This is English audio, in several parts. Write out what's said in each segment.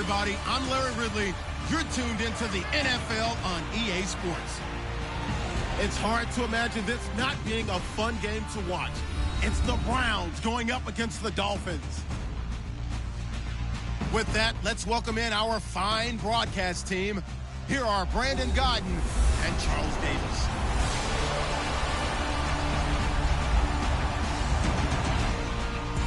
everybody. I'm Larry Ridley. You're tuned into the NFL on EA Sports. It's hard to imagine this not being a fun game to watch. It's the Browns going up against the Dolphins. With that, let's welcome in our fine broadcast team. Here are Brandon Godden and Charles Davis.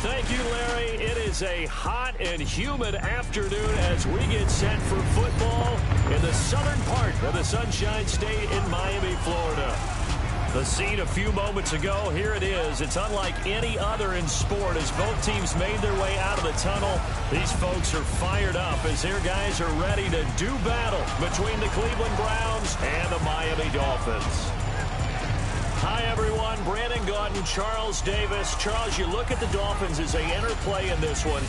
Thank you, Larry. It is a hot and humid afternoon as we get set for football in the southern part of the Sunshine State in Miami, Florida. The scene a few moments ago, here it is. It's unlike any other in sport as both teams made their way out of the tunnel. These folks are fired up as their guys are ready to do battle between the Cleveland Browns and the Miami Dolphins. Hi, everyone. Brandon Godden, Charles Davis. Charles, you look at the Dolphins as they enter play in this one.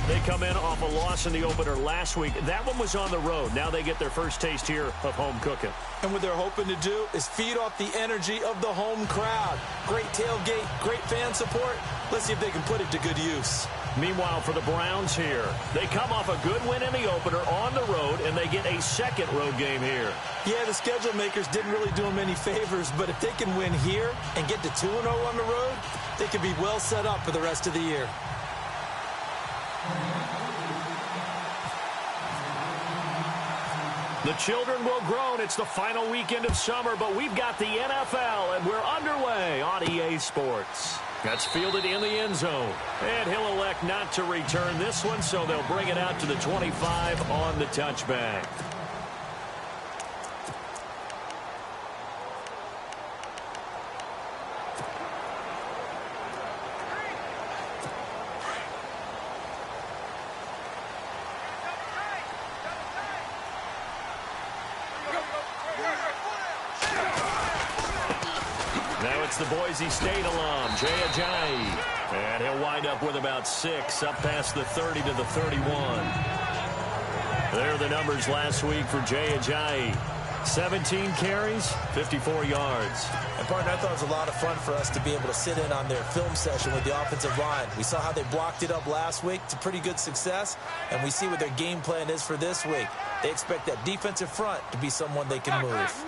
They come in off a loss in the opener last week. That one was on the road. Now they get their first taste here of home cooking. And what they're hoping to do is feed off the energy of the home crowd. Great tailgate, great fan support. Let's see if they can put it to good use. Meanwhile, for the Browns here, they come off a good win in the opener on the road, and they get a second road game here. Yeah, the schedule makers didn't really do them any favors, but if they can win here and get to 2-0 on the road, they can be well set up for the rest of the year. The children will groan. It's the final weekend of summer, but we've got the NFL, and we're underway on EA Sports. That's fielded in the end zone. And he'll elect not to return this one, so they'll bring it out to the 25 on the touchback. Now it's the Boise State alum, Jay Ajayi. And he'll wind up with about 6, up past the 30 to the 31. There are the numbers last week for Jay Ajayi. 17 carries, 54 yards. And, partner, I thought it was a lot of fun for us to be able to sit in on their film session with the offensive line. We saw how they blocked it up last week to pretty good success, and we see what their game plan is for this week. They expect that defensive front to be someone they can move.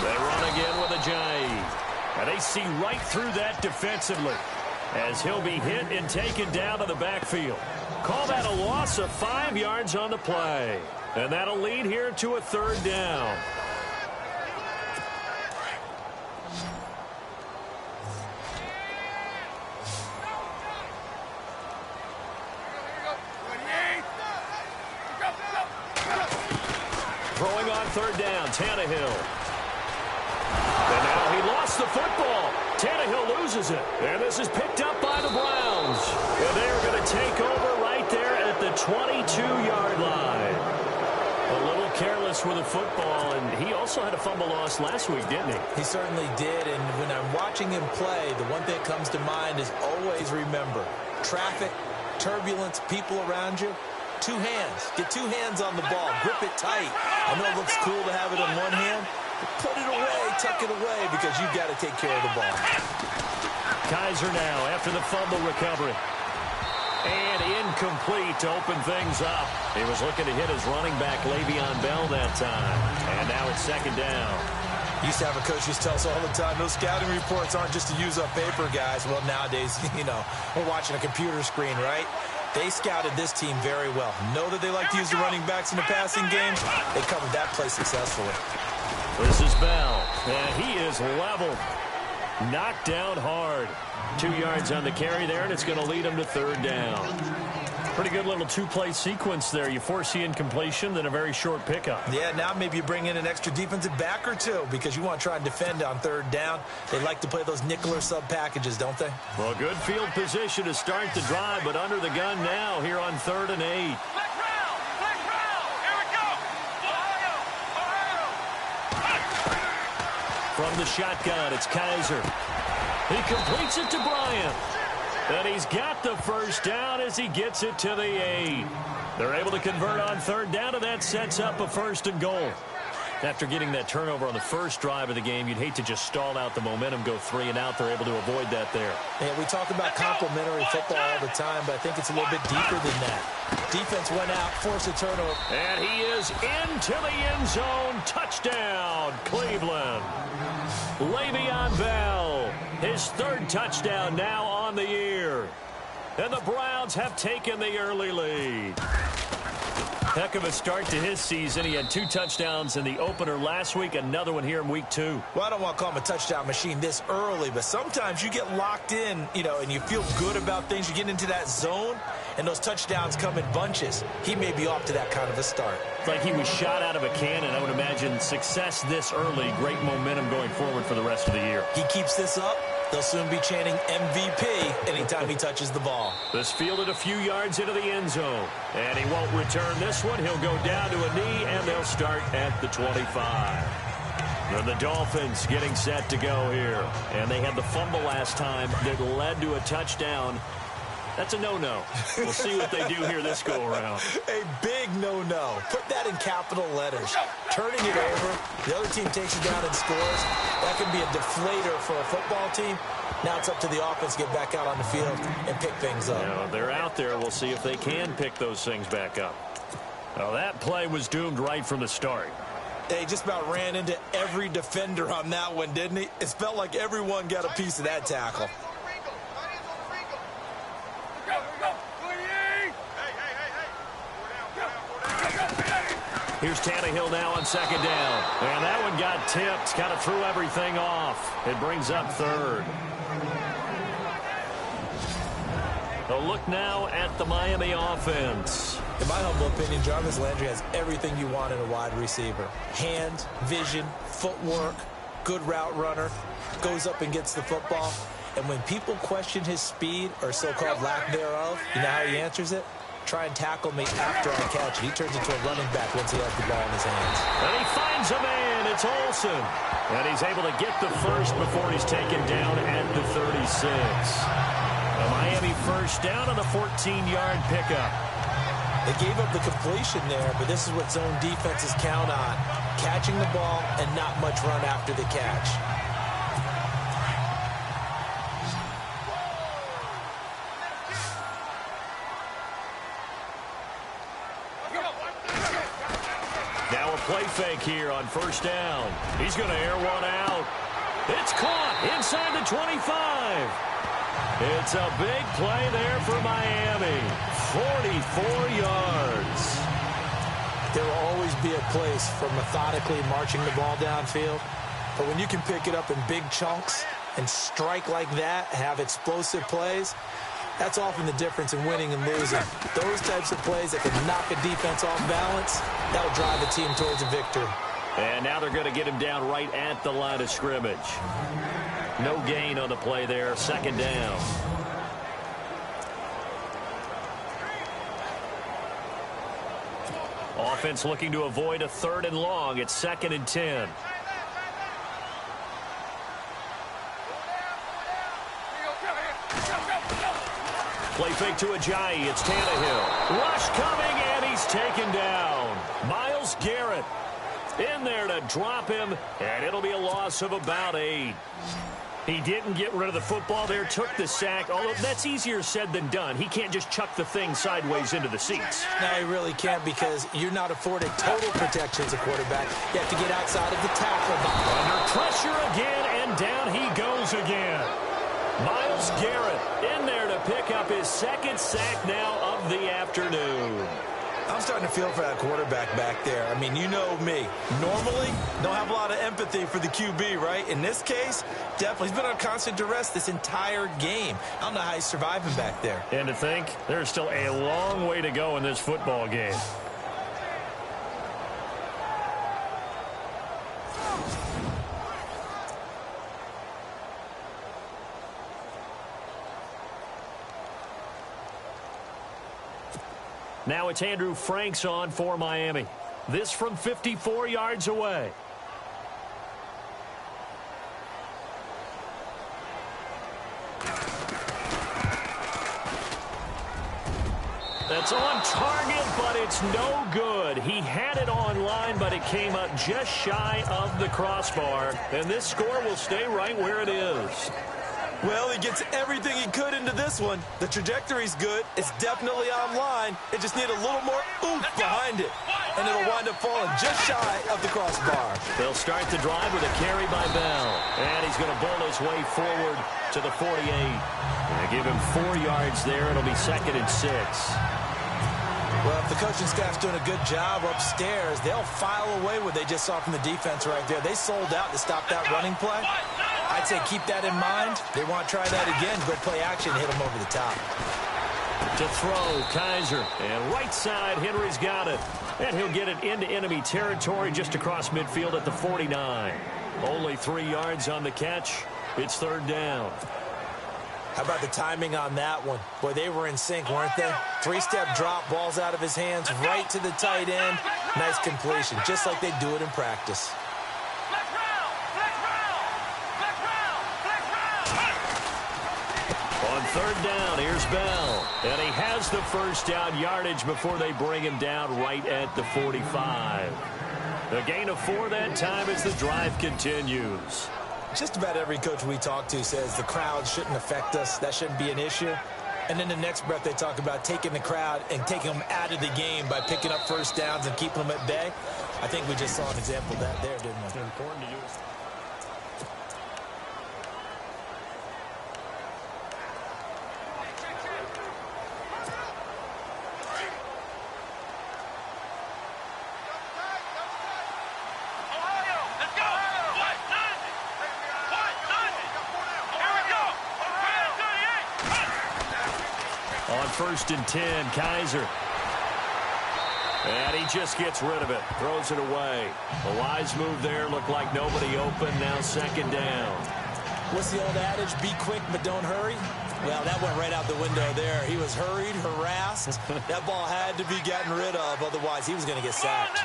They run again with Ajayi. And they see right through that defensively as he'll be hit and taken down to the backfield. Call that a loss of 5 yards on the play. And that'll lead here to a third down. Throwing on third down, Tannehill. And now he lost the football. Tannehill loses it. And this is picked up by the Browns. And they're going to take over right there at the 22-yard line. A little careless with the football, and he also had a fumble loss last week, didn't he? He certainly did, and when I'm watching him play, the one thing that comes to mind is always remember, traffic, turbulence, people around you, 2 hands. Get 2 hands on the ball. Grip it tight. I know it looks cool to have it in one hand, but put it away, tuck it away, because you've got to take care of the ball. Kaiser now after the fumble recovery. And incomplete to open things up. He was looking to hit his running back, Le'Veon Bell, that time. And now it's second down. Used to have a coach just tell us all the time, those scouting reports aren't just to use up paper, guys. Well, nowadays, we're watching a computer screen, right? They scouted this team very well. Know that they like to use the running backs in the passing game. They covered that play successfully. This is Bell. And he is leveled. Knocked down hard. 2 yards on the carry there, and it's going to lead him to third down. Pretty good little 2-play sequence there. You force the incompletion, then a very short pickup. Yeah, now maybe you bring in an extra defensive back or 2 because you want to try and defend on third down. They like to play those nickel or sub packages, don't they? Well, good field position to start the drive, but under the gun now here on 3rd and 8. From the shotgun, it's Kaiser. He completes it to Bryant. And he's got the first down as he gets it to the 8. They're able to convert on third down, and that sets up a 1st and goal. After getting that turnover on the first drive of the game, you'd hate to just stall out the momentum, go 3 and out. They're able to avoid that there. Yeah, we talk about complementary football all the time, but I think it's a little bit deeper than that. Defense went out, forced a turnover. And he is into the end zone. Touchdown, Cleveland. Le'Veon Bell, his 3rd touchdown now on the year. And the Browns have taken the early lead. Heck of a start to his season. He had 2 touchdowns in the opener last week, another one here in week 2. Well, I don't want to call him a touchdown machine this early, but sometimes you get locked in, and you feel good about things. You get into that zone, and those touchdowns come in bunches. He may be off to that kind of a start. It's like he was shot out of a cannon. I would imagine success this early, great momentum going forward for the rest of the year. He keeps this up, they'll soon be chanting MVP anytime he touches the ball. This fielded a few yards into the end zone. And he won't return this one. He'll go down to a knee, and they'll start at the 25. And the Dolphins getting set to go here. And they had the fumble last time that led to a touchdown. That's a no-no. We'll see what they do here this go-around. A big no-no. Put that in capital letters. Turning it over, the other team takes it down and scores. That can be a deflator for a football team. Now it's up to the offense to get back out on the field and pick things up. Now, they're out there. We'll see if they can pick those things back up. Now, that play was doomed right from the start. They just about ran into every defender on that one, didn't he? It felt like everyone got a piece of that tackle. Here's Tannehill now on 2nd down. And that one got tipped. Kind of threw everything off. It brings up 3rd. A look now at the Miami offense. In my humble opinion, Jarvis Landry has everything you want in a wide receiver. Hand, vision, footwork, good route runner, goes up and gets the football. And when people question his speed or so-called lack thereof, you know how he answers it? Try and tackle me after I catch it. He turns into a running back once he has the ball in his hands. And he finds a man. It's Olsen. And he's able to get the first before he's taken down at the 36. A Miami first down on the 14-yard pickup. They gave up the completion there, but this is what zone defenses count on. Catching the ball and not much run after the catch. Now a play fake here on 1st down. He's going to air one out. It's caught inside the 25. It's a big play there for Miami. 44 yards. There will always be a place for methodically marching the ball downfield. But when you can pick it up in big chunks and strike like that, have explosive plays, that's often the difference in winning and losing. Those types of plays that can knock a defense off balance, that'll drive a team towards a victory. And now they're going to get him down right at the line of scrimmage. No gain on the play there. 2nd down. Offense looking to avoid a 3rd and long. It's 2nd and 10. Play fake to Ajayi. It's Tannehill. Rush coming, and he's taken down. Myles Garrett in there to drop him, and it'll be a loss of about 8. He didn't get rid of the football there, took the sack, although that's easier said than done. He can't just chuck the thing sideways into the seats. No, he really can't because you're not afforded total protection as a quarterback. You have to get outside of the tackle box. Under pressure again, and down he goes again. Myles Garrett in there to pick up his 2nd sack now of the afternoon. I'm starting to feel for that quarterback back there. I mean, you know me. Normally, don't have a lot of empathy for the QB, right? In this case, definitely. He's been on constant duress this entire game. I don't know how he's surviving back there. And to think, there's still a long way to go in this football game. Now it's Andrew Franks on for Miami. This from 54 yards away. That's on target, but it's no good. He had it on line, but it came up just shy of the crossbar. And this score will stay right where it is. Well, he gets everything he could into this one. The trajectory's good. It's definitely online. It just needs a little more oomph behind it. And it'll wind up falling just shy of the crossbar. They'll start the drive with a carry by Bell. And he's going to bowl his way forward to the 48. They give him 4 yards there. It'll be 2nd and 6. Well, if the coaching staff's doing a good job upstairs, they'll file away what they just saw from the defense right there. They sold out to stop that running play. I'd say keep that in mind. They want to try that again. Go play action, hit them over the top. To throw, Kaiser. And right side, Henry's got it. And he'll get it into enemy territory just across midfield at the 49. Only 3 yards on the catch. It's 3rd down. How about the timing on that one? Boy, they were in sync, weren't they? 3-step drop, balls out of his hands, right to the tight end. Nice completion, just like they do it in practice. On 3rd down, here's Bell. And he has the 1st down yardage before they bring him down right at the 45. A gain of 4 that time as the drive continues. Just about every coach we talk to says the crowd shouldn't affect us. That shouldn't be an issue. And then the next breath they talk about taking the crowd and taking them out of the game by picking up 1st downs and keeping them at bay. I think we just saw an example of that there, didn't we? It's important to use. On 1st and 10, Kaiser. And he just gets rid of it. Throws it away. A wise move there. Looked like nobody open. Now 2nd down. What's the old adage? Be quick, but don't hurry. Well, that went right out the window there. He was hurried, harassed. That ball had to be gotten rid of. Otherwise, he was going to get sacked.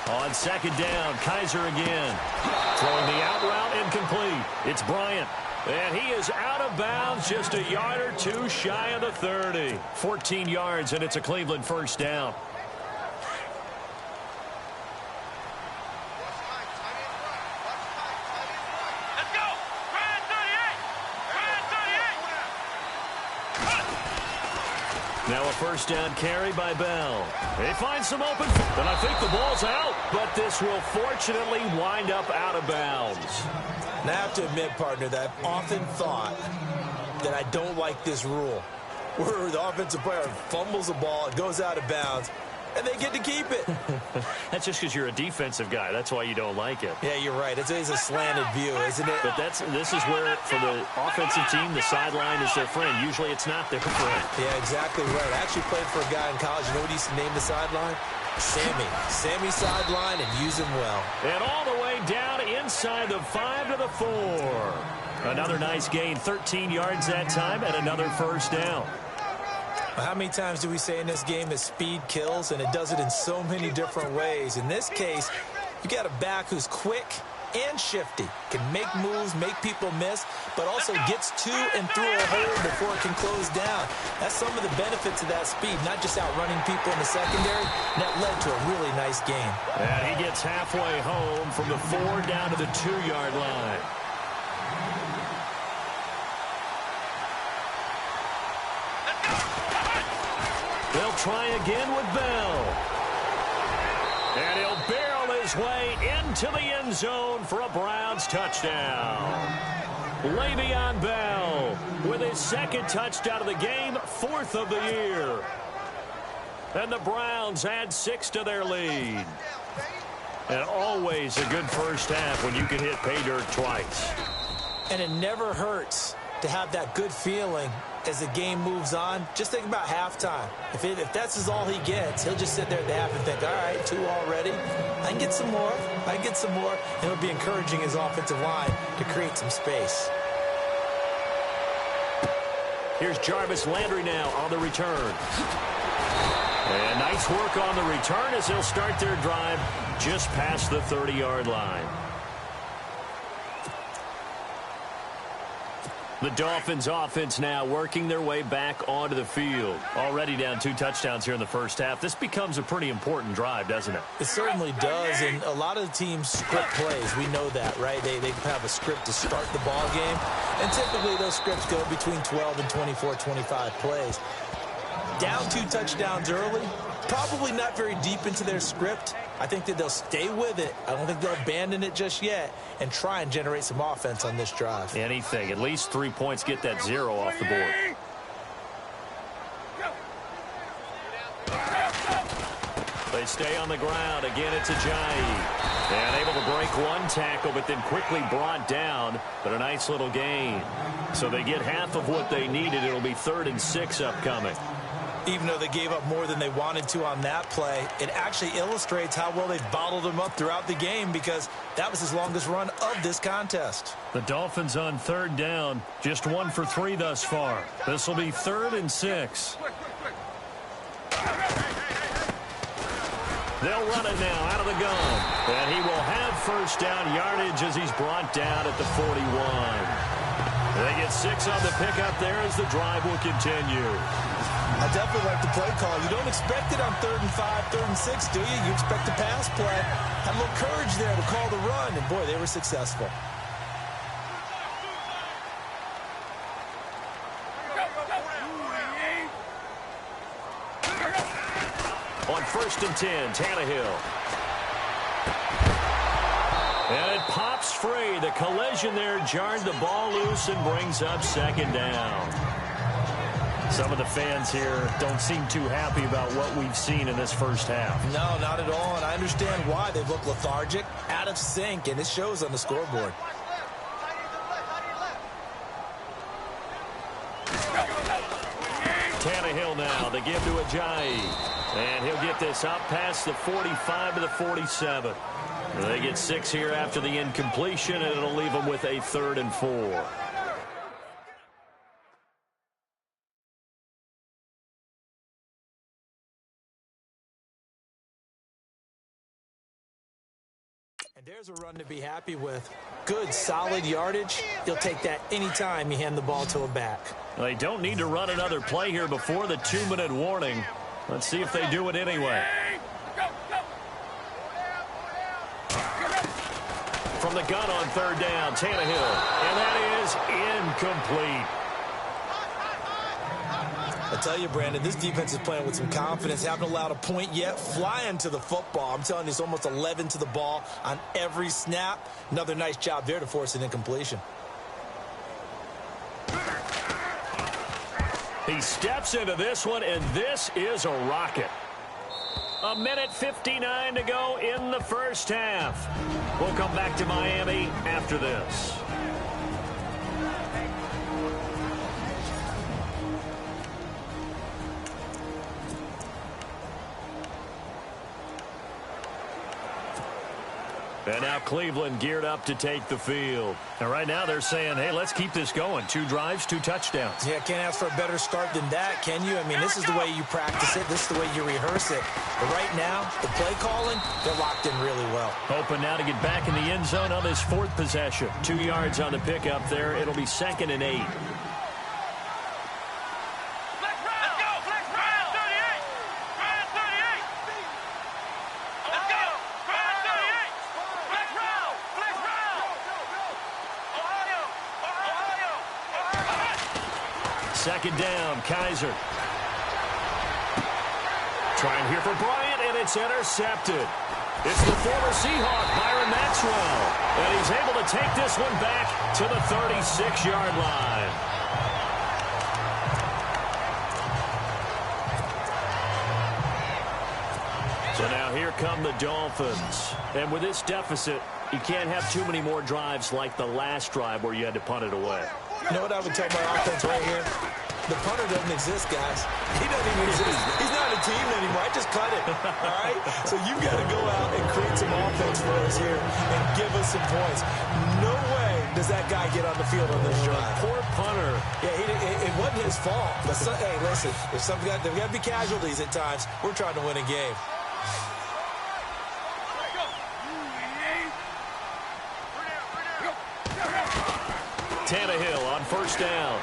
On 2nd down, Kaiser again. Throwing the out route incomplete. It's Bryant. And he is out of bounds just a yard or 2 shy of the 30. 14 yards, and it's a Cleveland 1st down. Now a 1st down carry by Bell. He finds some open, and I think the ball's out, but this will fortunately wind up out of bounds. Now, I have to admit, partner, that I've often thought that I don't like this rule, where the offensive player fumbles the ball, it goes out of bounds, and they get to keep it. That's just because you're a defensive guy. That's why you don't like it. Yeah, you're right. It's a slanted view, isn't it? But this is where, for the offensive team, the sideline is their friend. Usually it's not their friend. Yeah, exactly right. I actually played for a guy in college. You know what he used to name the sideline? Sammy. Sammy sideline, and use him well. And all the way down inside the 5 to the 4. Another nice gain, 13 yards that time, and another 1st down. How many times do we say in this game that speed kills, and it does it in so many different ways? In this case, you got a back who's quick and shifty, can make moves, make people miss, but also gets to and through a hole before it can close down. That's some of the benefits of that speed, not just outrunning people in the secondary. That led to a really nice game. And he gets halfway home from the 4 down to the 2-yard line. They'll try again with Bell. And he'll barrel his way into the end zone for a Browns touchdown. Le'Veon Bell with his 2nd touchdown of the game, 4th of the year. And the Browns add 6 to their lead. And always a good 1st half when you can hit pay dirt twice. And it never hurts to have that good feeling as the game moves on. Just think about halftime. If that's all he gets, he'll just sit there at the half and think, all right, 2 already. I can get some more. I can get some more. And it'll be encouraging his offensive line to create some space. Here's Jarvis Landry now on the return. And nice work on the return as they'll start their drive just past the 30-yard line. The Dolphins offense now working their way back onto the field. Already down 2 touchdowns here in the first half. This becomes a pretty important drive, doesn't it? It certainly does, and a lot of the teams script plays. We know that, right? They have a script to start the ball game, and typically those scripts go between 12 and 24, 25 plays. Down 2 touchdowns early, probably not very deep into their script. I think that they'll stay with it. I don't think they'll abandon it just yet and try and generate some offense on this drive. Anything. At least 3 points, get that 0 off the board. They stay on the ground. Again, it's Ajayi. And able to break 1 tackle, but then quickly brought down. But a nice little gain. So they get half of what they needed. It'll be 3rd and 6 upcoming. Even though they gave up more than they wanted to on that play, it actually illustrates how well they've bottled him up throughout the game because that was his longest run of this contest. The Dolphins on 3rd down, just 1 for 3 thus far. This will be 3rd and 6. They'll run it now out of the gun. And he will have first down yardage as he's brought down at the 41. They get 6 on the pickup there as the drive will continue. I definitely like the play call. You don't expect it on 3rd and 5, 3rd and 6, do you? You expect a pass play. Had a little courage there to call the run, and boy, they were successful. On 1st and 10, Tannehill. And it pops free. The collision there jarred the ball loose and brings up 2nd down. Some of the fans here don't seem too happy about what we've seen in this first half. No, not at all, and I understand why. They look lethargic, out of sync, and it shows on the scoreboard. Tannehill now, they give to Ajayi. And he'll get this up past the 45 to the 47. They get 6 here after the incompletion, and it'll leave them with a 3rd and 4. And there's a run to be happy with. Good, solid yardage. He'll take that anytime you hand the ball to a back. They don't need to run another play here before the 2-minute warning. Let's see if they do it anyway. From the gun on 3rd down, Tannehill. And that is incomplete. I tell you, Brandon, this defense is playing with some confidence. Haven't allowed a point yet. Flying to the football. I'm telling you, it's almost 11 to the ball on every snap. Another nice job there to force an incompletion. He steps into this one, and this is a rocket. 1:59 to go in the first half. We'll come back to Miami after this. And now Cleveland geared up to take the field. And right now they're saying, hey, let's keep this going. 2 drives, 2 touchdowns. Yeah, can't ask for a better start than that, can you? I mean, this is the way you practice it. This is the way you rehearse it. But right now, the play calling, they're locked in really well. Hoping now to get back in the end zone on this 4th possession. 2 yards on the pickup there. It'll be 2nd and 8. Second down, Kaiser. Trying here for Bryant, and it's intercepted. It's the former Seahawk, Byron Maxwell. And he's able to take this one back to the 36-yard line. So now here come the Dolphins. And with this deficit, you can't have too many more drives like the last drive where you had to punt it away. You know what I would tell my offense right here? The punter doesn't exist, guys. He doesn't even exist. He's not a team anymore. I just cut it, all right? So you've got to go out and create some offense for us here and give us some points. No way does that guy get on the field on this drive. Poor punter. Yeah, it wasn't his fault. But hey, listen, there's got to be casualties at times. We're trying to win a game. Tannehill on first down.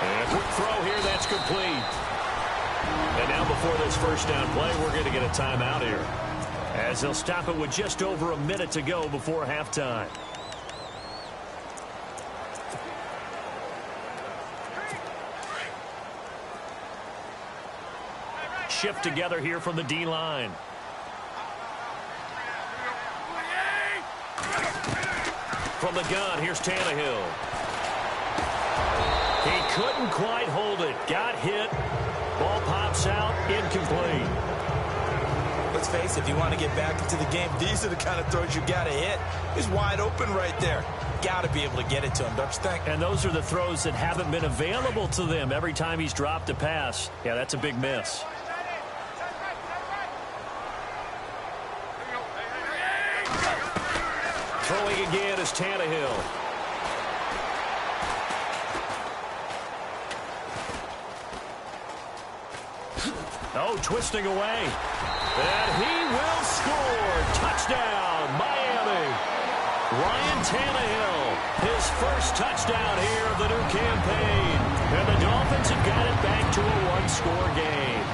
And a quick throw here, that's complete. And now before this first down play, we're going to get a timeout here, as they'll stop it with just over a minute to go before halftime. Shift together here from the D-line. From the gun, here's Tannehill. He couldn't quite hold it. Got hit. Ball pops out. Incomplete. Let's face it, if you want to get back into the game, these are the kind of throws you got to hit. He's wide open right there. Got to be able to get it to him, don't you think? And those are the throws that haven't been available to them every time he's dropped a pass. Yeah, that's a big miss. Throwing again is Tannehill. Oh, twisting away. And he will score. Touchdown, Miami. Ryan Tannehill, his first touchdown here of the new campaign. And the Dolphins have got it back to a one-score game.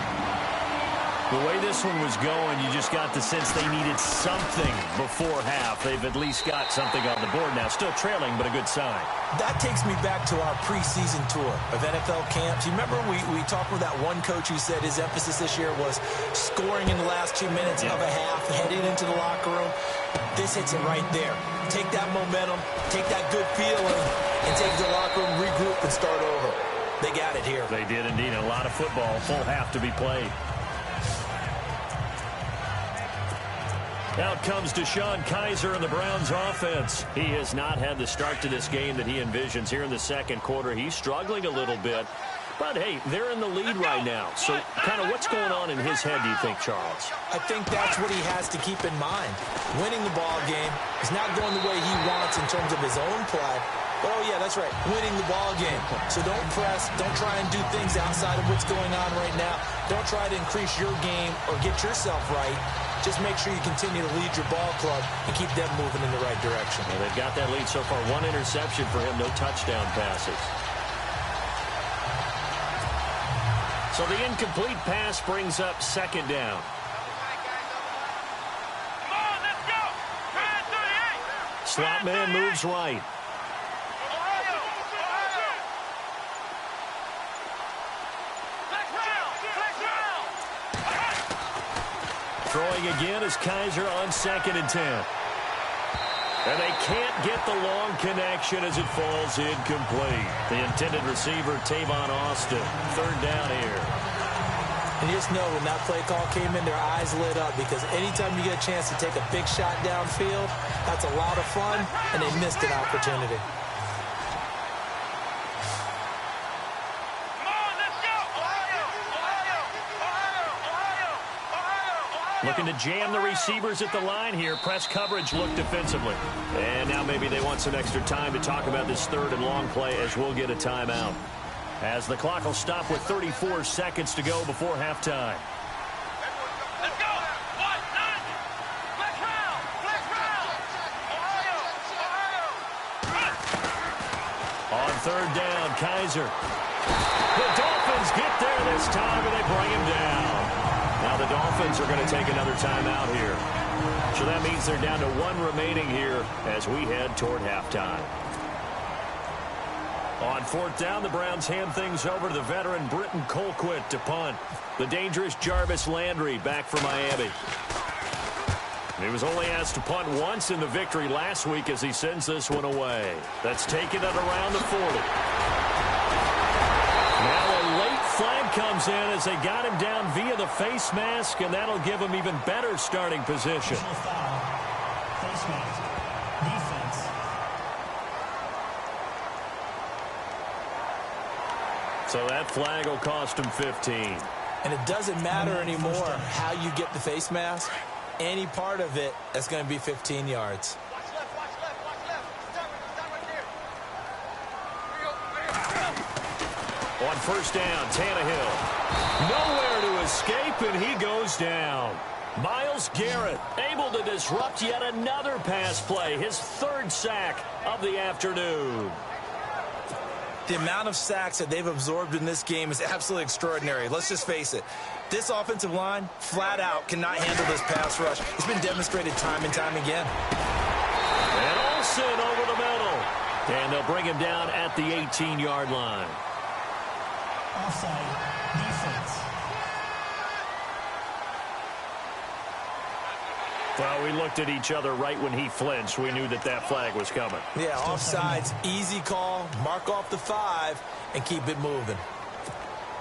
The way this one was going, you just got the sense they needed something before half. They've at least got something on the board now. Still trailing, but a good sign. That takes me back to our preseason tour of NFL camps. You remember we talked with that one coach who said his emphasis this year was scoring in the last 2 minutes of a half, heading into the locker room. This hits it right there. Take that momentum, take that good feeling, and take it to the locker room, regroup, and start over. They got it here. They did indeed. A lot of football, full half to be played. Out comes Deshaun Kaiser in the Browns offense. He has not had the start to this game that he envisions here in the second quarter. He's struggling a little bit. But, hey, they're in the lead right now. So, kind of what's going on in his head, do you think, Charles? I think that's what he has to keep in mind. Winning the ball game is not going the way he wants in terms of his own play. But, oh, yeah, that's right, winning the ball game. So don't press. Don't try and do things outside of what's going on right now. Don't try to increase your game or get yourself right. Just make sure you continue to lead your ball club and keep them moving in the right direction. Well, they've got that lead so far. One interception for him, no touchdown passes. So the incomplete pass brings up second down. Come on, let's go. Slot man moves right. Throwing again is Kaiser on 2nd and 10. And they can't get the long connection as it falls incomplete. The intended receiver, Tavon Austin. 3rd down here. And you just know when that play call came in, their eyes lit up, because anytime you get a chance to take a big shot downfield, that's a lot of fun, and they missed an opportunity. Looking to jam the receivers at the line here. Press coverage look defensively. And now maybe they want some extra time to talk about this 3rd and long play, as we'll get a timeout. As the clock will stop with 34 seconds to go before halftime. Let's go. Flex round. On 3rd down, Kaiser. The Dolphins get there this time, and they bring him down. Now the Dolphins are going to take another timeout here. So that means they're down to 1 remaining here as we head toward halftime. On 4th down, the Browns hand things over to the veteran Britton Colquitt to punt. The dangerous Jarvis Landry back for Miami. He was only asked to punt once in the victory last week as he sends this one away. That's taken at around the 40. Now a late flag comes in as they got him down via the face mask, and that'll give him even better starting position. Face mask. Defense. So that flag will cost him 15. And it doesn't matter anymore how you get the face mask. Any part of it, that's going to be 15 yards. Watch left. Start right there. On 1st down, Tannehill. Nowhere to escape, and he goes down. Myles Garrett able to disrupt yet another pass play, his third sack of the afternoon. The amount of sacks that they've absorbed in this game is absolutely extraordinary. Let's just face it. This offensive line, flat out, cannot handle this pass rush. It's been demonstrated time and time again. And Olsen over the middle. And they'll bring him down at the 18-yard line. Offside. Defense. Well, we looked at each other right when he flinched. We knew that that flag was coming. Yeah, offsides, easy call. Mark off the 5 and keep it moving.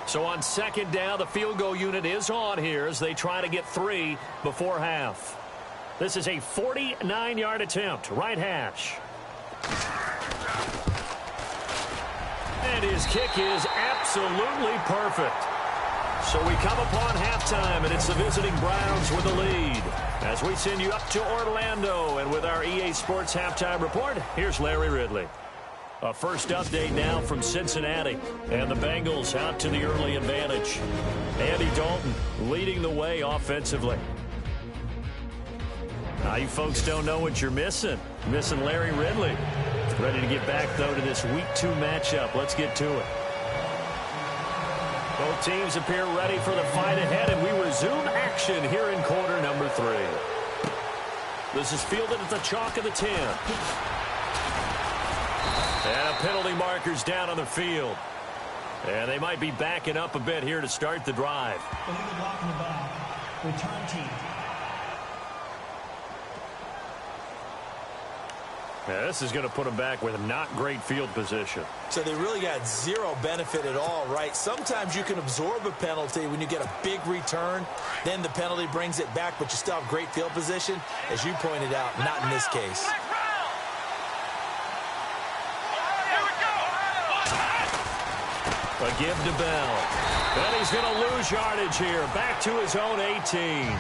So on second down, the field goal unit is on here as they try to get 3 before half. This is a 49-yard attempt, right hash. And his kick is absolutely perfect. So we come upon halftime, and it's the visiting Browns with the lead. As we send you up to Orlando, and with our EA Sports Halftime Report, here's Larry Ridley. A first update now from Cincinnati, and the Bengals out to the early advantage. Andy Dalton leading the way offensively. Now, you folks don't know what you're missing. Missing Larry Ridley. Ready to get back, though, to this Week 2 matchup. Let's get to it. Both teams appear ready for the fight ahead, and we resume action here in quarter number 3. This is fielded at the chalk of the 10. And a penalty marker's down on the field. And they might be backing up a bit here to start the drive. Illegal block in the back. Return team. Yeah, this is going to put them back with not great field position. So they really got zero benefit at all, right? Sometimes you can absorb a penalty when you get a big return. Then the penalty brings it back, but you still have great field position. As you pointed out, not in this case. A give to Bell. And he's going to lose yardage here. Back to his own 18.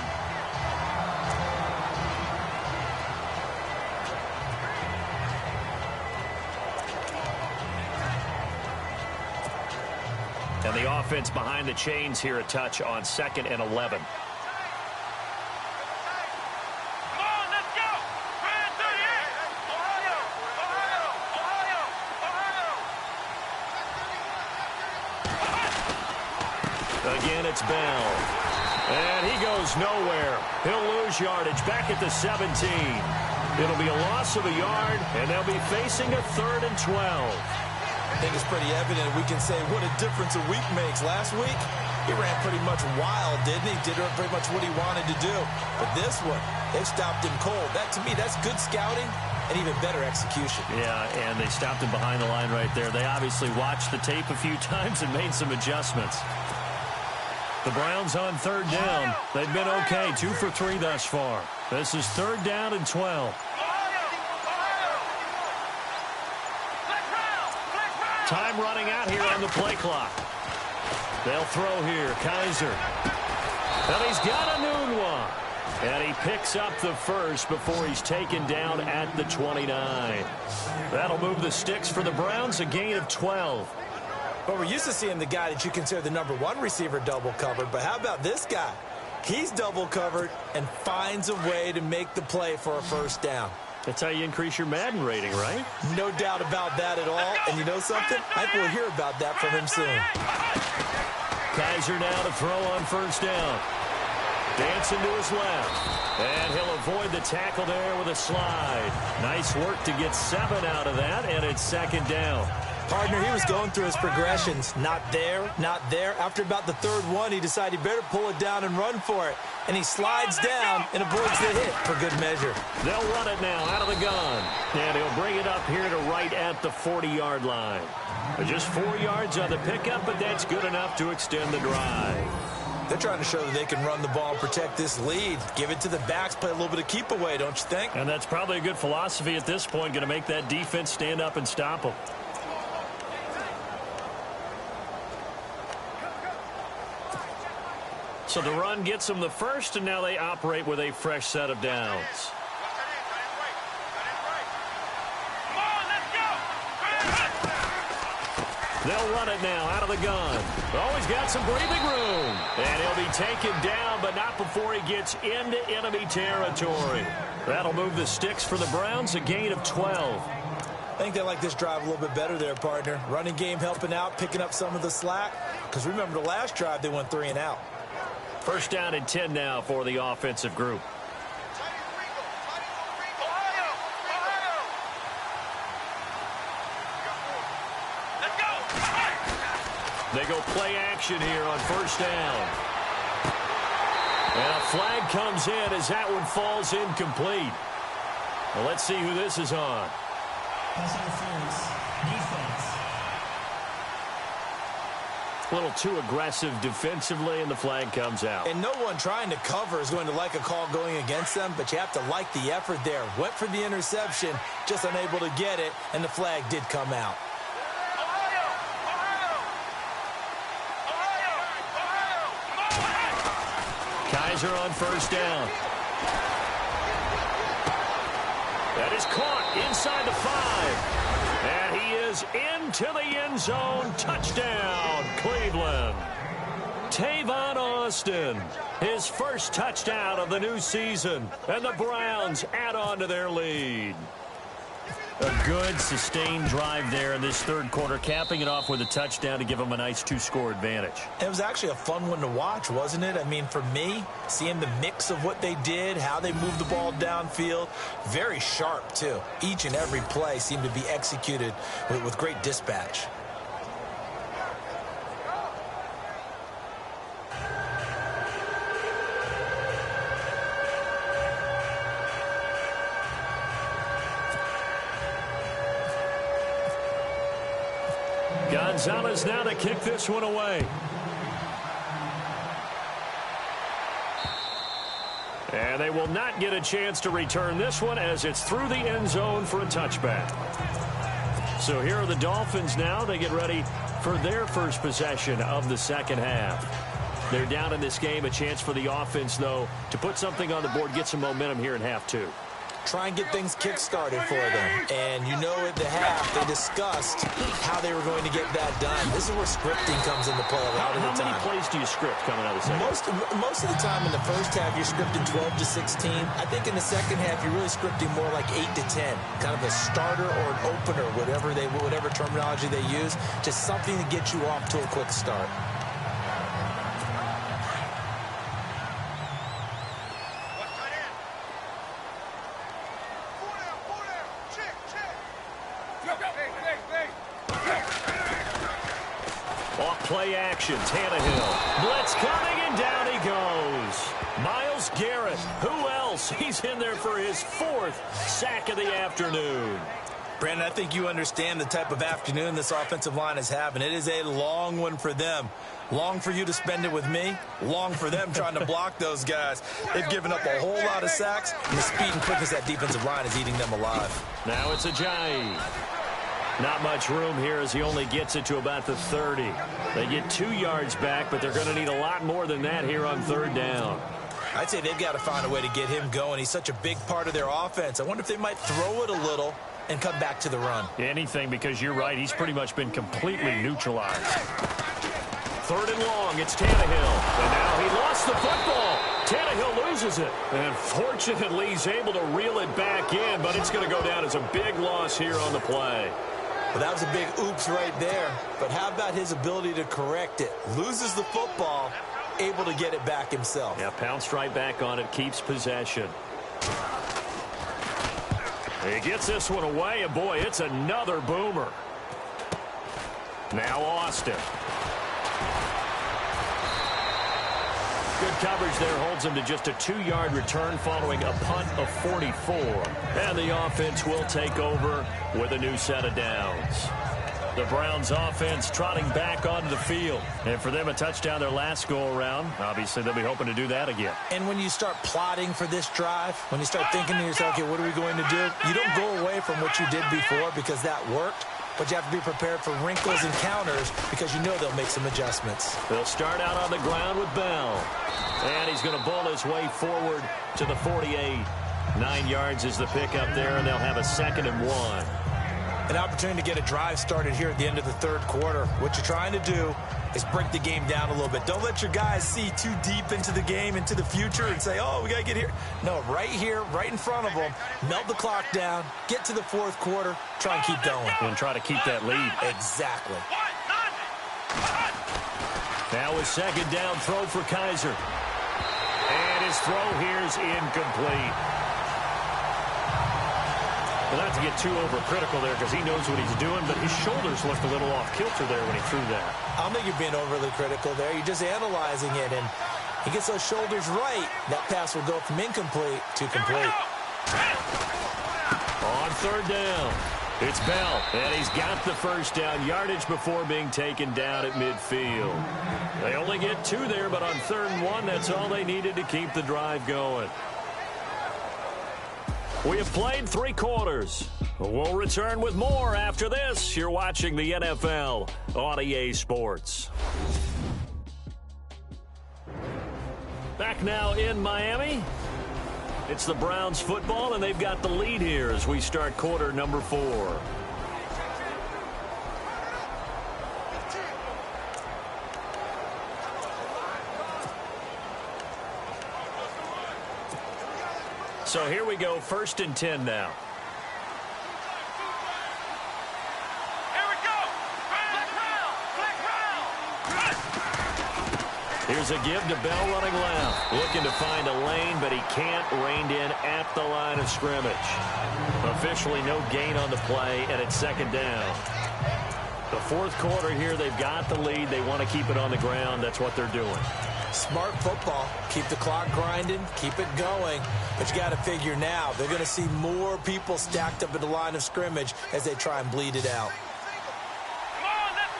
And the offense behind the chains here a touch on 2nd and 11. Again, it's Bell. And he goes nowhere. He'll lose yardage back at the 17. It'll be a loss of a yard, and they'll be facing a 3rd and 12. I think it's pretty evident we can say what a difference a week makes. Last week, he ran pretty much wild, didn't he? Did pretty much what he wanted to do. But this one, they've stopped him cold. That, to me, that's good scouting and even better execution. Yeah, and they stopped him behind the line right there. They obviously watched the tape a few times and made some adjustments. The Browns on 3rd down. They've been okay, 2 for 3 thus far. This is 3rd down and 12. Time running out here on the play clock. They'll throw here. Kaiser. And he's got a noon one. And he picks up the first before he's taken down at the 29. That'll move the sticks for the Browns, a gain of 12. But we're used to seeing the guy that you consider the #1 receiver double covered. But how about this guy? He's double covered and finds a way to make the play for a first down. That's how you increase your Madden rating, right? No doubt about that at all. And you know something? I think we'll hear about that from him soon. Kaiser now to throw on 1st down. Dancing to his left. And he'll avoid the tackle there with a slide. Nice work to get 7 out of that, and it's 2nd down. Partner, he was going through his progressions. Not there, not there. After about the 3rd one, he decided he better pull it down and run for it. And he slides down and avoids the hit for good measure. They'll run it now out of the gun. And he'll bring it up here to right at the 40-yard line. Just 4 yards on the pickup, but that's good enough to extend the drive. They're trying to show that they can run the ball and protect this lead. Give it to the backs, play a little bit of keep away, don't you think? And that's probably a good philosophy at this point, going to make that defense stand up and stop them. So the run gets them the first, and now they operate with a fresh set of downs. They'll run it now out of the gun. Oh, he's got some breathing room. And he'll be taken down, but not before he gets into enemy territory. That'll move the sticks for the Browns, a gain of 12. I think they like this drive a little bit better there, partner. Running game helping out, picking up some of the slack. Because remember, the last drive, they went 3 and out. First down and 10 now for the offensive group. They go play action here on first down. And a flag comes in as that one falls incomplete. Well, let's see who this is on. Pass interference. Defense. A little too aggressive defensively, and the flag comes out. And no one trying to cover is going to like a call going against them, but you have to like the effort there. Went for the interception, just unable to get it, and the flag did come out. Kaiser on first down. That is caught inside the 5. And he is into the end zone. Touchdown, Cleveland. Tavon Austin, his first touchdown of the new season. And the Browns add on to their lead. A good, sustained drive there in this third quarter, capping it off with a touchdown to give them a nice 2-score advantage. It was actually a fun one to watch, wasn't it? I mean, for me, seeing the mix of what they did, how they moved the ball downfield, very sharp, too. Each and every play seemed to be executed with great dispatch. Gonzalez now to kick this one away. And they will not get a chance to return this one as it's through the end zone for a touchback. So here are the Dolphins now. They get ready for their first possession of the second half. They're down in this game. A chance for the offense, though, to put something on the board, get some momentum here in half 2. Try and get things kick-started for them. And you know at the half, they discussed how they were going to get that done. This is where scripting comes into play a lot of the time. How many plays do you script coming out of the second? Most of the time in the first half, you're scripting 12 to 16. I think in the second half, you're really scripting more like 8 to 10. Kind of a starter or an opener, whatever terminology they use. Just something to get you off to a quick start. Play action, Tannehill. Blitz coming, and down he goes. Myles Garrett, who else? He's in there for his 4th sack of the afternoon. Brandon, I think you understand the type of afternoon this offensive line is having. It is a long one for them. Long for you to spend it with me. Long for them trying to block those guys. They've given up a whole lot of sacks, and the speed and quickness of that defensive line is eating them alive. Now it's Ajayi. Not much room here as he only gets it to about the 30. They get 2 yards back, but they're going to need a lot more than that here on third down. I'd say they've got to find a way to get him going. He's such a big part of their offense. I wonder if they might throw it a little and come back to the run. Anything, because you're right. He's pretty much been completely neutralized. Third and long. It's Tannehill. And now he lost the football. Tannehill loses it. And fortunately, he's able to reel it back in, but it's going to go down as a big loss here on the play. Well, that was a big oops right there. But how about his ability to correct it? Loses the football, able to get it back himself. Yeah, pounced right back on it, keeps possession. He gets this one away, and boy, it's another boomer. Now Austin. Good coverage there holds him to just a 2-yard return following a punt of 44. And the offense will take over with a new set of downs. The Browns offense trotting back onto the field. And for them, a touchdown their last go-around. Obviously, they'll be hoping to do that again. And when you start plotting for this drive, when you start thinking to yourself, okay, what are we going to do? You don't go away from what you did before because that worked. But you have to be prepared for wrinkles and counters because you know they'll make some adjustments. They'll start out on the ground with Bell. And he's going to bull his way forward to the 48. 9 yards is the pickup there, and they'll have a 2nd and 1. An opportunity to get a drive started here at the end of the third quarter. What you're trying to do is break the game down a little bit. Don't let your guys see too deep into the game, into the future, and say, oh, we got to get here. No, right here, right in front of them, melt the clock down, get to the fourth quarter, try and keep going. And try to keep that lead. Exactly. Now a second down throw for Kaiser. And his throw here is incomplete. Well, not to get too overcritical there because he knows what he's doing, but his shoulders looked a little off kilter there when he threw that. I don't think you're being overly critical there. You're just analyzing it, and he gets those shoulders right. That pass will go from incomplete to complete. On third down, it's Bell, and he's got the first down yardage before being taken down at midfield. They only get 2 there, but on 3rd and 1, that's all they needed to keep the drive going. We have played 3 quarters. We'll return with more after this. You're watching the NFL on EA Sports. Back now in Miami. It's the Browns football, and they've got the lead here as we start quarter number 4. So here we go, 1st and 10 now. Here we go. Flag round. Here's a give to Bell running left. Looking to find a lane, but he can't. Reined in at the line of scrimmage. Officially no gain on the play, and it's 2nd down. The 4th quarter here, they've got the lead. They want to keep it on the ground. That's what they're doing. Smart football. Keep the clock grinding. Keep it going. But you got to figure now, they're going to see more people stacked up at the line of scrimmage as they try and bleed it out. Come on, let's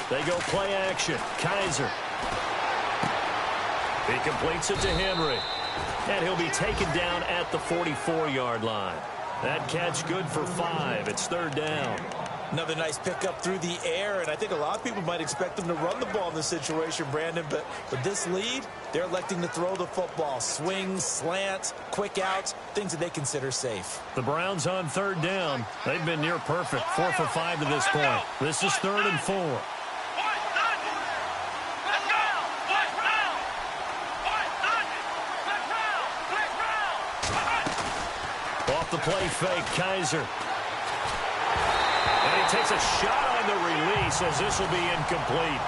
go. They go play action. Kaiser. He completes it to Henry. And he'll be taken down at the 44-yard line. That catch good for 5. It's 3rd down. Another nice pickup through the air, and I think a lot of people might expect them to run the ball in this situation, Brandon, but with this lead, they're electing to throw the football. Swings, slants, quick outs, things that they consider safe. The Browns on 3rd down. They've been near perfect, 4 for 5 to this point. This is 3rd and 4. Off the play fake, Kaiser. And he takes a shot on the release as this will be incomplete.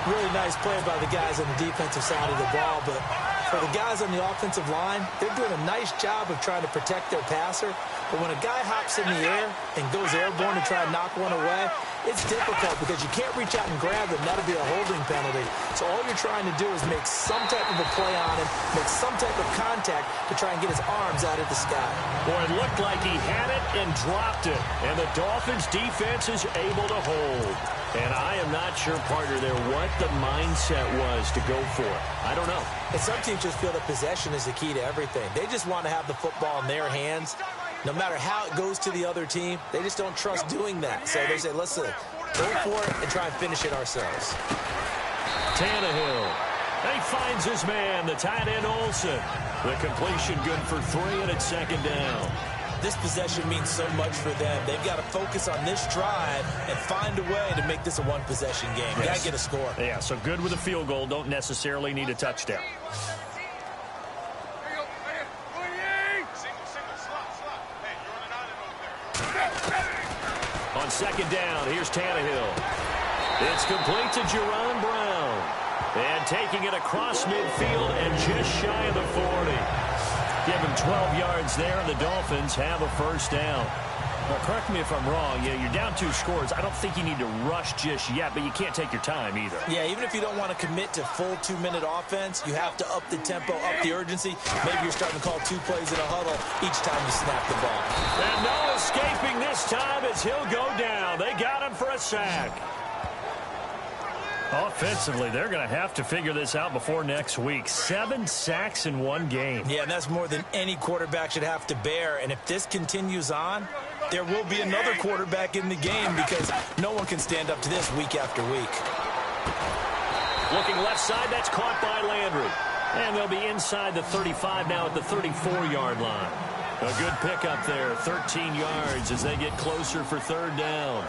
Really nice play by the guys on the defensive side of the ball, but for the guys on the offensive line, they're doing a nice job of trying to protect their passer. But when a guy hops in the air and goes airborne to try and knock one away, it's difficult because you can't reach out and grab him. That'll be a holding penalty. So all you're trying to do is make some type of a play on him, make some type of contact to try and get his arms out of the sky. Boy, it looked like he had it and dropped it. And the Dolphins' defense is able to hold. And I am not sure, partner, there what the mindset was to go for it. I don't know. And some teams just feel that possession is the key to everything. They just want to have the football in their hands. No matter how it goes to the other team, they just don't trust doing that. So they say, let's go for it and try and finish it ourselves. Tannehill. And he finds his man, the tight end Olsen. The completion good for 3, and it's 2nd down. This possession means so much for them. They've got to focus on this drive and find a way to make this a one-possession game. Yes. Got to get a score. Yeah, so good with a field goal. Don't necessarily need a touchdown. On 2nd down, here's Tannehill. It's complete to Jerron Brown. And taking it across midfield and just shy of the 40. Give him 12 yards there, and the Dolphins have a first down. Now, correct me if I'm wrong. Yeah, you're down 2 scores. I don't think you need to rush just yet, but you can't take your time either. Yeah, even if you don't want to commit to full 2-minute offense, you have to up the tempo, up the urgency. Maybe you're starting to call 2 plays in a huddle each time you snap the ball. And no escaping this time as he'll go down. They got him for a sack. Offensively, they're going to have to figure this out before next week. 7 sacks in 1 game. Yeah, and that's more than any quarterback should have to bear. And if this continues on, there will be another quarterback in the game because no one can stand up to this week after week. Looking left side, that's caught by Landry. And they'll be inside the 35 now at the 34-yard line. A good pickup there, 13 yards as they get closer for third down.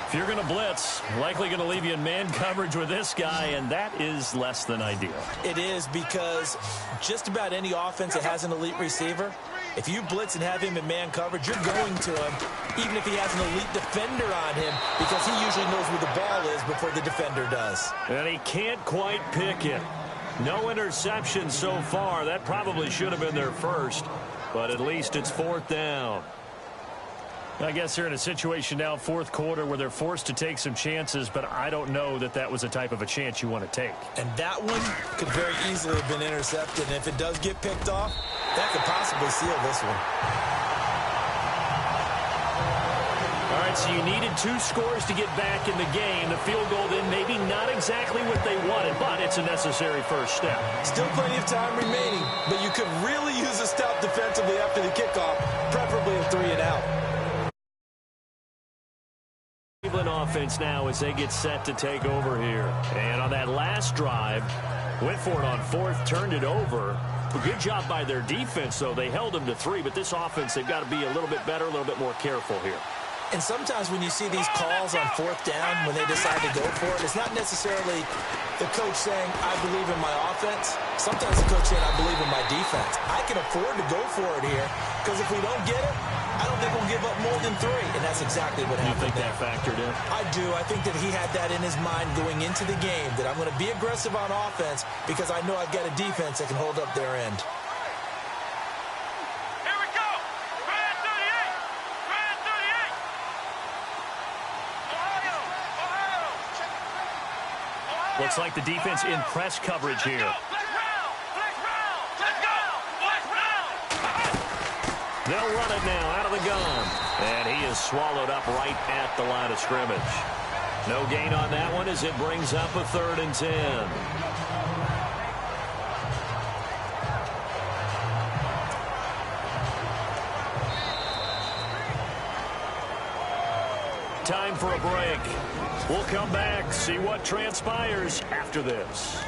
If you're going to blitz, likely going to leave you in man coverage with this guy, and that is less than ideal. It is, because just about any offense that has an elite receiver, if you blitz and have him in man coverage, you're going to him, even if he has an elite defender on him, because he usually knows where the ball is before the defender does. And he can't quite pick it. No interception so far. That probably should have been their first, but at least it's fourth down. I guess they're in a situation now, fourth quarter, where they're forced to take some chances, but I don't know that that was the type of a chance you want to take. And that one could very easily have been intercepted, and if it does get picked off, that could possibly seal this one. All right, so you needed 2 scores to get back in the game. The field goal then maybe not exactly what they wanted, but it's a necessary first step. Still plenty of time remaining, but you could really use a stop defensively after the kickoff, preferably a 3 and out. Cleveland offense now as they get set to take over here. And on that last drive, went for it on fourth, turned it over. A good job by their defense, though. They held them to 3, but this offense, they've got to be a little bit better, a little bit more careful here. And sometimes when you see these calls on fourth down, when they decide to go for it, it's not necessarily the coach saying, I believe in my offense. Sometimes the coach saying, I believe in my defense. I can afford to go for it here, because if we don't get it, I don't think we'll give up more than 3, and that's exactly what happened. You think that factored in? I do. I think that he had that in his mind going into the game, that I'm going to be aggressive on offense because I know I've got a defense that can hold up their end. Here we go. Brand 38. Brand 38. Ohio. Ohio. Looks like the defense in press coverage here. Black round. Black round. Let's go. Black round. They'll run it now out of the gun. And he is swallowed up right at the line of scrimmage. No gain on that one as it brings up a 3rd and 10. Time for a break. We'll come back, see what transpires after this.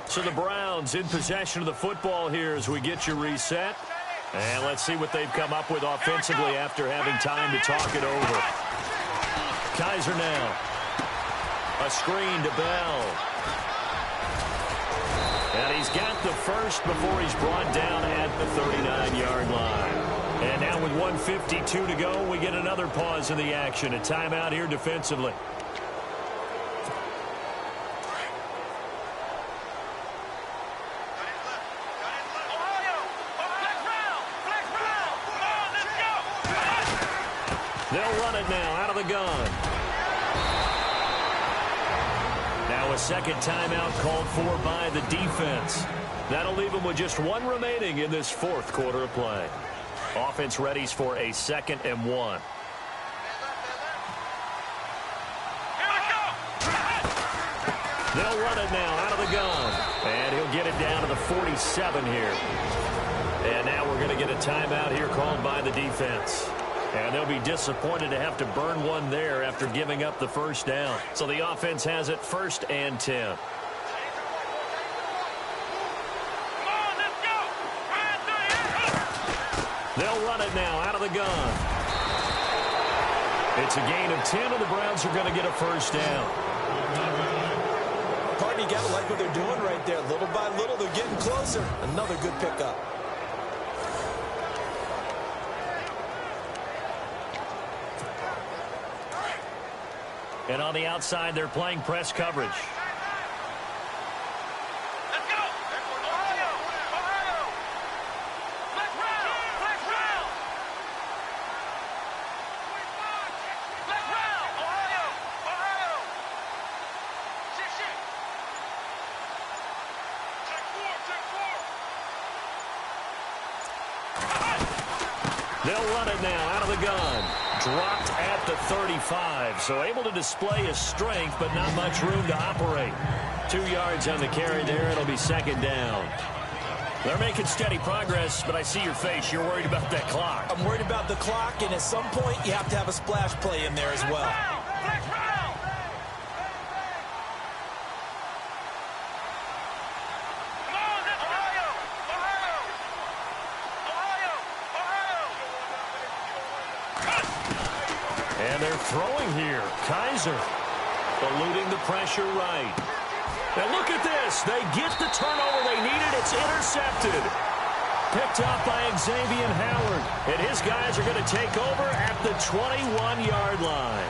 So the Browns in possession of the football here as we get you reset. And let's see what they've come up with offensively after having time to talk it over. Kaiser now. A screen to Bell. And he's got the first before he's brought down at the 39-yard line. And now with 1:52 to go, we get another pause in the action. A timeout here defensively. They'll run it now out of the gun. Now a second timeout called for by the defense. That'll leave them with just 1 remaining in this 4th quarter of play. Offense readies for a 2nd and 1. They'll run it now out of the gun. And he'll get it down to the 47 here. And now we're going to get a timeout here called by the defense. And they'll be disappointed to have to burn one there after giving up the first down. So the offense has it 1st and 10. They'll run it now out of the gun. It's a gain of 10, and the Browns are going to get a first down. Partner, you got to like what they're doing right there. Little by little, they're getting closer. Another good pickup. And on the outside, they're playing press coverage. Let's go. Ohio. Ohio. Black round. Black round. Black round. Ohio. Ohio. Shit. Take 4. They'll run it now out of the gun. Dropped at the 35, so able to display his strength, but not much room to operate. 2 yards on the carry there. It'll be second down. They're making steady progress, but I see your face. You're worried about that clock. I'm worried about the clock, and at some point, you have to have a splash play in there as well. And they're throwing here. Kaiser eluding the pressure right. And look at this. They get the turnover they needed. It's intercepted. Picked up by Xavier Howard. And his guys are going to take over at the 21-yard line.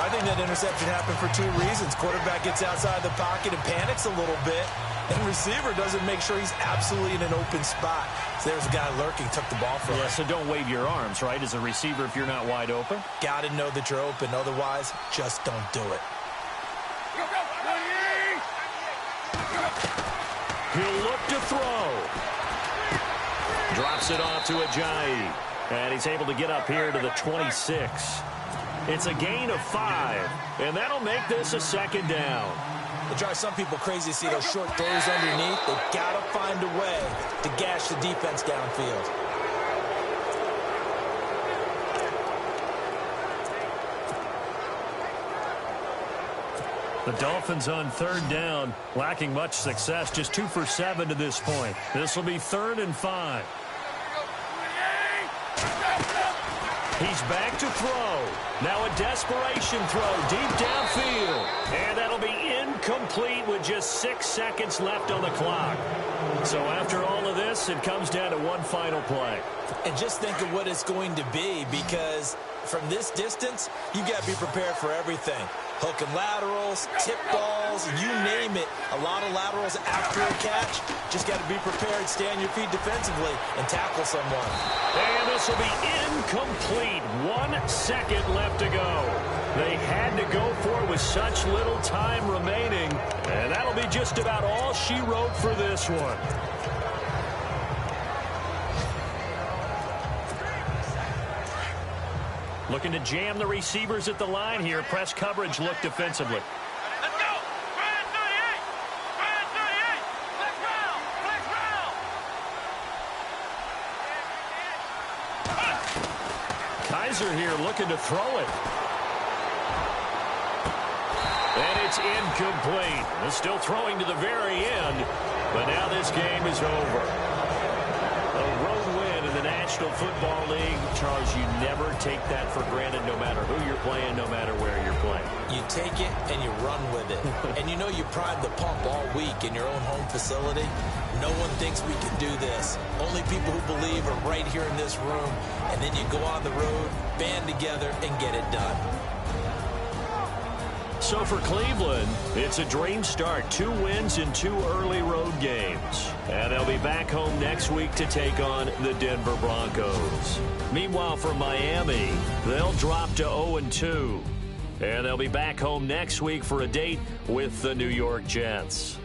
I think that interception happened for two reasons. Quarterback gets outside the pocket and panics a little bit. And receiver doesn't make sure he's absolutely in an open spot. So there's a guy lurking, took the ball from him. So don't wave your arms, right, as a receiver if you're not wide open? Got to know that you're open. Otherwise, just don't do it. He'll look to throw. Drops it off to Ajayi. And he's able to get up here to the 26. It's a gain of 5. And that'll make this a second down. It drives some people crazy to see those short throws underneath. They've got to find a way to gash the defense downfield. The Dolphins on third down, lacking much success, just 2 for 7 to this point. This will be 3rd and 5. He's back to throw. Now a desperation throw deep downfield. And that'll be incomplete with just 6 seconds left on the clock. So after all of this, it comes down to one final play. And just think of what it's going to be, because from this distance, you've got to be prepared for everything. Hook and laterals, tip balls, you name it. A lot of laterals after a catch. Just got to be prepared, stay on your feet defensively, and tackle someone. And this will be incomplete. 1 second left to go. They had to go for it with such little time remaining. And that'll be just about all she wrote for this one. Looking to jam the receivers at the line here. Press coverage look defensively. Let's go! Grand 38! Grand 38! Flex round! Flex round! Kaiser here looking to throw it. And it's incomplete. They're still throwing to the very end. But now this game is over. A road win in the National Football League. Charles, you never take that for granted, no matter who you're playing, no matter where you're playing. You take it and you run with it. And you know you prime the pump all week in your own home facility. No one thinks we can do this. Only people who believe are right here in this room. And then you go on the road, band together, and get it done. So for Cleveland, it's a dream start. 2 wins in 2 early road games. And they'll be back home next week to take on the Denver Broncos. Meanwhile, for Miami, they'll drop to 0-2. And they'll be back home next week for a date with the New York Jets.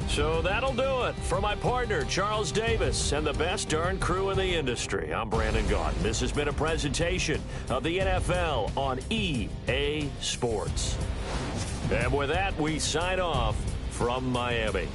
So that'll do it. For my partner, Charles Davis, and the best darn crew in the industry, I'm Brandon Gaudin. This has been a presentation of the NFL on EA Sports. And with that, we sign off from Miami.